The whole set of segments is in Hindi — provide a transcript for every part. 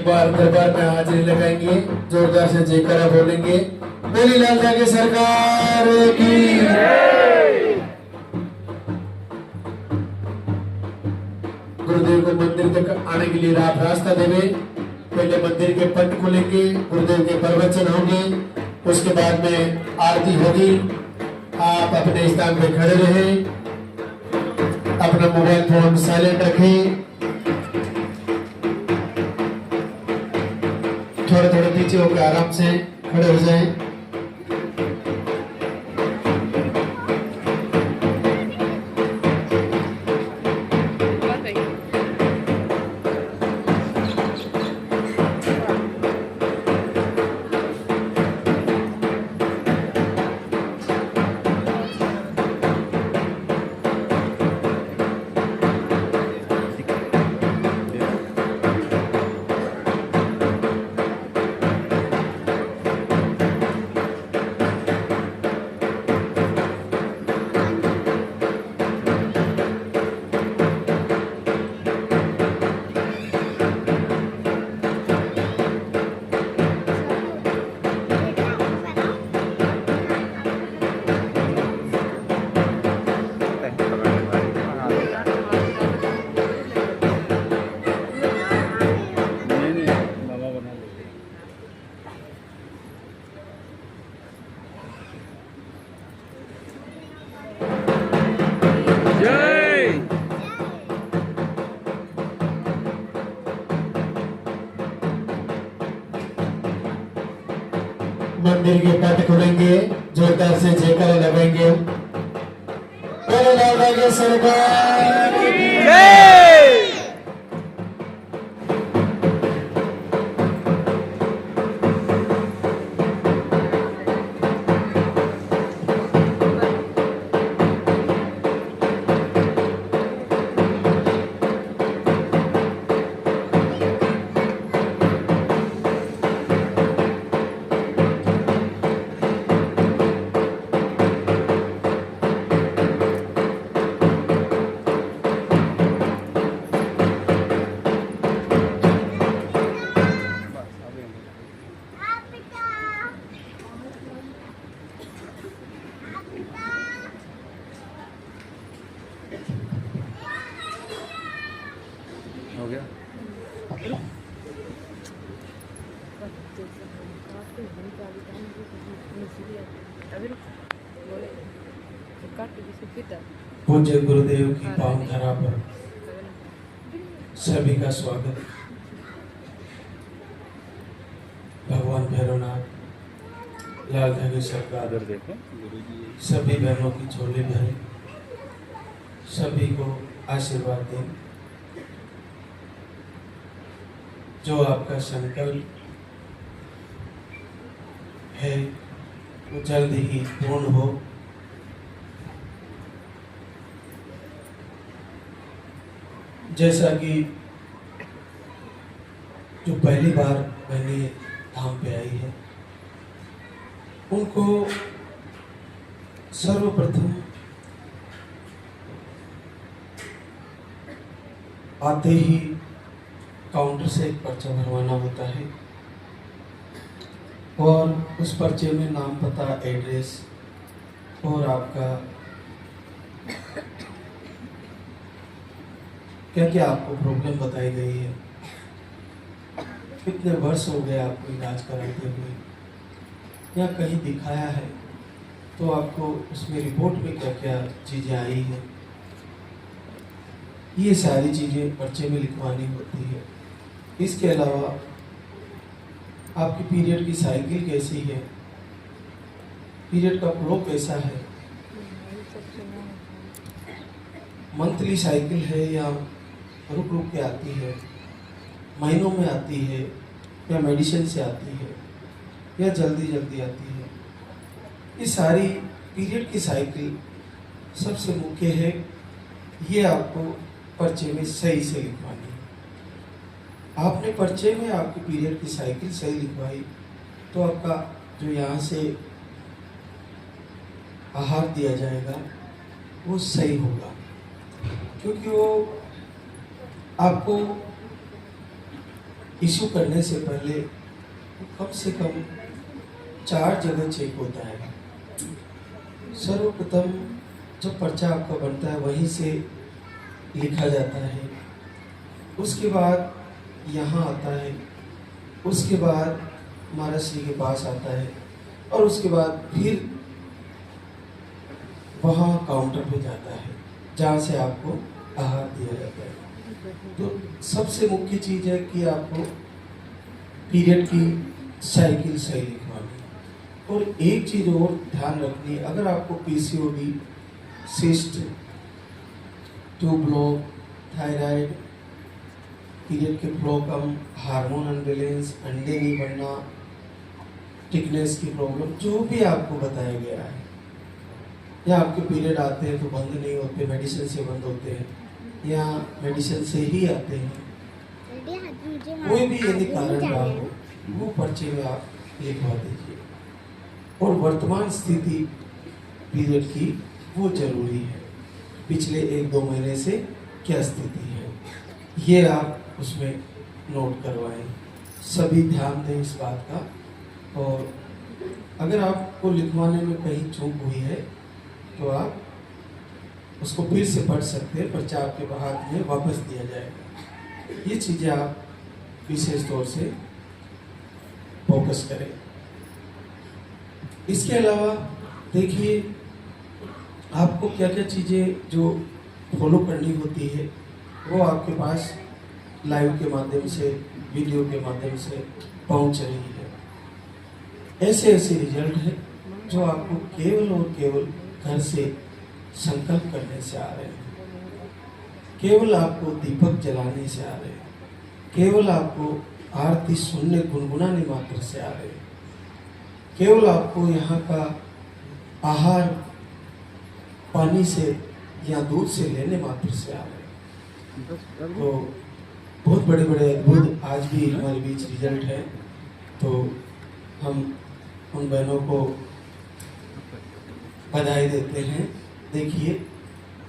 एक बार दरबार में हाजिरी लगाएंगे, जोरदार से जयकारा बोलेंगे, बोली लाल की सरकार की। गुरुदेव को मंदिर तक आने के लिए आप रास्ता देवे। पहले मंदिर के पट खुलेंगे, गुरुदेव के प्रवचन होंगे, उसके बाद में आरती होगी। आप अपने स्थान पे खड़े रहें, अपना मोबाइल फोन साइलेंट रखें, थोड़े थोड़े पीछे होकर आराम से खड़े हो जाएं। मंदिर के पट खुलेंगे, जोरदार से जयकारा लगाएंगे, बोले लाल की सरकार की। हो गया। पूज्य गुरुदेव की पावन धरा पर सभी का स्वागत। भगवान भैरवनाथ, लाल धागे सरकार, सभी बहनों की झोली भरे, सभी को आशीर्वाद दें। जो आपका संकल्प है वो जल्द ही पूर्ण हो। जैसा कि जो पहली बार मैंने धाम पे आई है, उनको सर्वप्रथम आते ही काउंटर से एक पर्चा भरवाना होता है और उस पर्चे में नाम, पता, एड्रेस और आपका क्या क्या आपको प्रॉब्लम बताई गई है, कितने वर्ष हो गए आपको इलाज कराते हुए या कहीं दिखाया है तो आपको उसमें रिपोर्ट में क्या क्या चीज़ें आई हैं, ये सारी चीज़ें पर्चे में लिखवानी होती है। इसके अलावा आपकी पीरियड की साइकिल कैसी है, पीरियड का फ्लो कैसा है, मंथली साइकिल है या रुक रुक के आती है, महीनों में आती है या मेडिसिन से आती है या जल्दी जल्दी आती है, ये सारी पीरियड की साइकिल सबसे मुख्य है। ये आपको पर्चे में सही से लिखवानी है। आपने पर्चे में आपकी पीरियड की साइकिल सही लिखवाई तो आपका जो यहाँ से आहार दिया जाएगा वो सही होगा, क्योंकि वो आपको इशू करने से पहले कम से कम 4 जगह चेक होता है। सर्वप्रथम जो पर्चा आपका बनता है वहीं से लिखा जाता है, उसके बाद यहाँ आता है, उसके बाद महाराष्ट्र के पास आता है और उसके बाद फिर वहाँ काउंटर पे जाता है जहाँ से आपको आहार दिया जाता है। तो सबसे मुख्य चीज़ है कि आपको पीरियड की साइकिल सही लिखवानी। और एक चीज़ और ध्यान रखनी है, अगर आपको PCOD, cyst, tube block, thyroid, period के फ्लो कम, हार्मोन अनबैलेंस, अंडे नहीं बनना, थिकनेस की प्रॉब्लम, जो भी आपको बताया गया है, या आपके पीरियड आते हैं तो बंद नहीं होते, मेडिसिन से बंद होते हैं, या मेडिसिन से ही आते हैं, कोई भी यदि कारण रहा हो वो पर्चे में आप लिखवा दीजिए। और वर्तमान स्थिति पीरियड की वो जरूरी है, पिछले 1-2 महीने से क्या स्थिति है ये आप उसमें नोट करवाएं। सभी ध्यान दें इस बात का। और अगर आपको लिखवाने में कहीं चूक हुई है तो आप उसको फिर से पढ़ सकते हैं, पर्चा आपके हाथ में वापस दिया जाएगा। ये चीज़ें आप विशेष तौर से फोकस करें। इसके अलावा देखिए आपको क्या क्या चीज़ें जो फॉलो करनी होती है वो आपके पास लाइव के माध्यम से, वीडियो के माध्यम से पहुंच रही है। ऐसे ऐसे रिजल्ट हैं जो आपको केवल और केवल घर से संकल्प करने से आ रहे हैं, केवल आपको दीपक जलाने से आ रहे हैं, केवल आपको आरती सुनने गुनगुनाने मात्र से आ रहे हैं, केवल आपको यहाँ का आहार पानी से या दूध से लेने मात्र से आ रहे हैं। तो बहुत बड़े बड़े अद्भुत आज भी हमारे बीच रिजल्ट है। तो हम उन बहनों को बधाई देते हैं। देखिए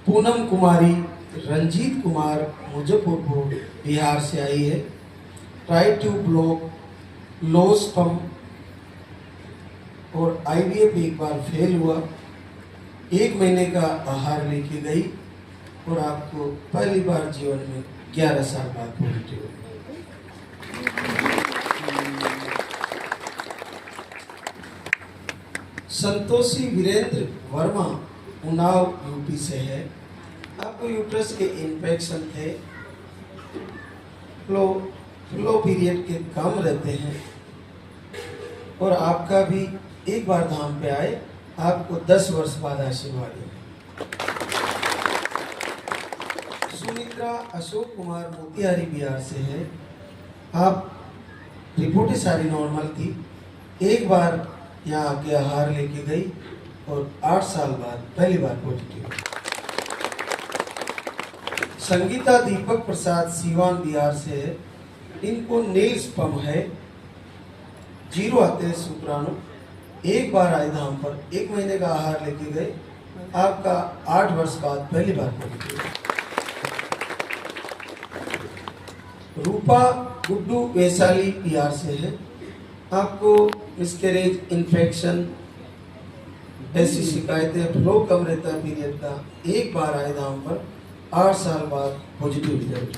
पूनम कुमारी रंजीत कुमार मुजफ्फरपुर बिहार से आई है। Right tube block, low sperm और आईवीएफ एक बार फेल हुआ, 1 महीने का आहार लेके गई और आपको पहली बार जीवन में 11 साल बाद पॉजिटिव हुई। संतोषी वीरेंद्र वर्मा उन्नाव यूपी से है। आपको यूट्रस के इन्फेक्शन थे, फ्लो पीरियड के कम रहते हैं और आपका भी एक बार धाम पे आए, आपको 10 वर्ष बाद आशीर्वाद है। सुमित्रा अशोक कुमार मोतिहारी बिहार से है। आप रिपोर्टें सारी नॉर्मल थी, एक बार यहाँ आके आहार लेके गई और 8 साल बाद पहली बार पॉजिटिव। संगीता दीपक प्रसाद सीवान बिहार से है। इनको नील स्पर्म है, 0 आते हैं शुक्राणु, एक बार आए धाम पर, 1 महीने का आहार लेके गए, आपका 8 वर्ष बाद पहली बार पॉजिटिव। रूपा गुड्डू वैशाली बिहार से है। आपको मिसकैरेज, इन्फेक्शन ऐसी शिकायतें, फ्लो कम रहता है पीरियड का, एक बार आए धाम पर, 8 साल बाद positive result.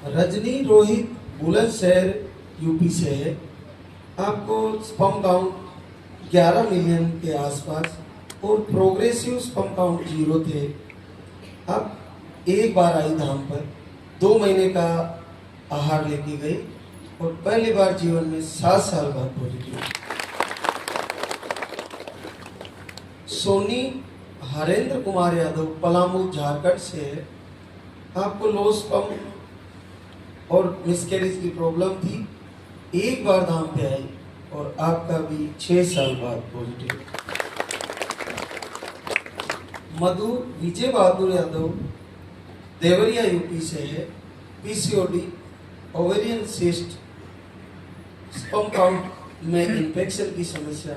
Rajni Rohit Bulandshahr UP से है। आपको स्पर्म काउंट 11 मिलियन के आसपास और प्रोग्रेसिव स्पर्म काउंट 0 थे। अब एक बार आई धाम पर, 2 महीने का आहार लेके गई और पहली बार जीवन में 7 साल बाद पॉजिटिव। सोनी हरेंद्र कुमार यादव पलामू झारखंड से है। आपको लो स्पर्म और मिसकैरेज की प्रॉब्लम थी, एक बार धाम पे आई और आपका भी 6 साल बाद पॉजिटिव। मधु विजय बहादुर यादव देवरिया यूपी से है। PCOD, ovarian cyst, sperm count में इन्फेक्शन की समस्या,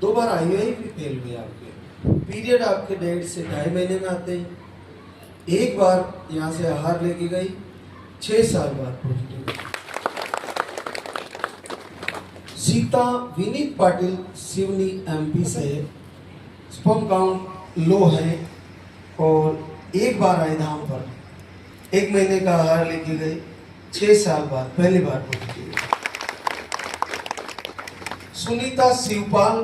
2 बार आईवीआईएफ भी फेल हुई आपके। पीरियड आपके 1.5 से 2.5 महीने में आते हैं, एक बार यहाँ से आहार लेके गई, 6 साल बाद पॉजिटिव। सीता विनीत पाटिल सिवनी एमपी से स्पर्म काउंट लो है और एक बार आए धाम पर, 1 महीने का आहार लेके गए, 6 साल बाद पहली बार पॉजिटिव। सुनीता शिवपाल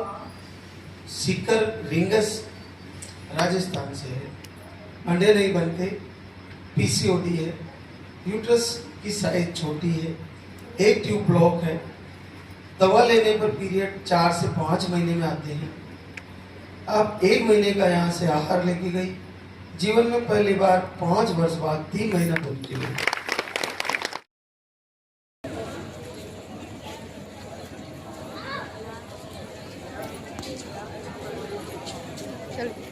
सीकर रिंगस राजस्थान से है, अंडे नहीं बनते, पीसीओडी है, यूट्रस की साइज छोटी है, एक ट्यूब ब्लॉक है, दवा लेने पर पीरियड 4 से 5 महीने में आते हैं। अब 1 महीने का यहाँ से आहार लेके गई, जीवन में पहली बार 5 वर्ष बाद 3 महीना पॉजिटिव है। चलो